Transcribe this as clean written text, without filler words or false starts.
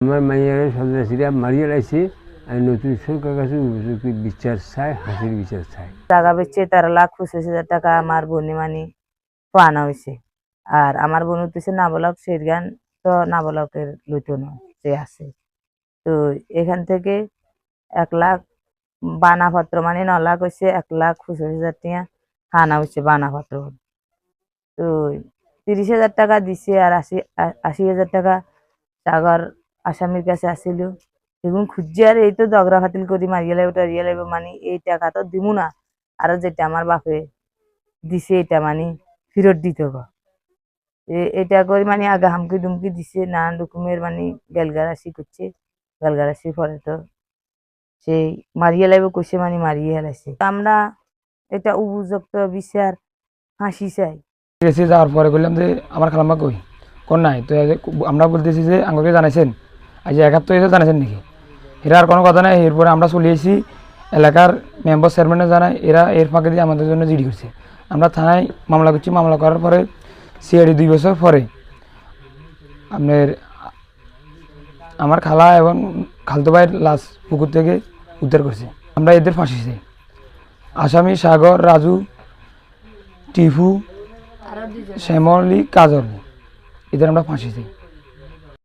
আমার মাইয়ারে সন্ত্রাসীরা মারিয়ে লাইছে। আমি নতুন সরকার কাছে উপযুক্ত বিচার চাই, হাসির বিচার চাই। টাকা বেচছে 13,25,000 টাকা আমার বোনে মানে পাওনা হয়েছে। আর আমার বোন হইতেছে নাবালক, সেরগান তো নাবালকের লইতো না, যে আছে। তো এখান থেকে 1,00,000 বানাপত্র মানে 9,00,000 হয়েছে, 1,25,000 টাকা খানা হয়েছে বানাপত্র। তো 30,000 টাকা দিছে আর 80,000 টাকা সাগর আসামির কাছে আসিল। এখন খুঁজছে আর এই তো দগরা ফাতিল করি মারিয়ে লাগবে টারিয়ে লাগবে, মানে এই টাকা তো দিমু না, আর যেটা আমার বাপে দিছে এটা মানে ফেরত দিতে হবে। এটা করে মানে আগে হামকি দুমকি দিছে, নানান রকমের মানে গালগালাসি করছে। গালগালাসি পরে তো সেই মারিয়ে লাগবে কইছে, মানে মারিয়ে হেলাইছে। আমরা এটা উপযুক্ত বিচার, ফাঁসি চাই। গেছি, যাওয়ার পরে বললাম যে আমার খালাম্মা কই, কোন নাই। তো আমরা বলতেছি যে আঙ্গকে জানাইছেন, আজ 1 সপ্তাহ এসে জানাইছেন নাকি? এরা আর কোনো কথা নাই। এরপরে আমরা চলে এসেছি এলাকার মেম্বার চেয়ারম্যানে জানাই, এরা এর ফাঁকে দিয়ে আমাদের জন্য জিডি করছে। আমরা থানায় মামলা করছি। মামলা করার পরে সিআইডি 2 বছর পরে আমার খালা এবং খালতো ভাইয়ের লাশ পুকুর থেকে উদ্ধার করছে। আমরা এদের ফাঁসি চাই। আসামি সাগর, রাজু, টিফু, শ্যামলী, কাজল, এদের আমরা ফাঁসি চাই।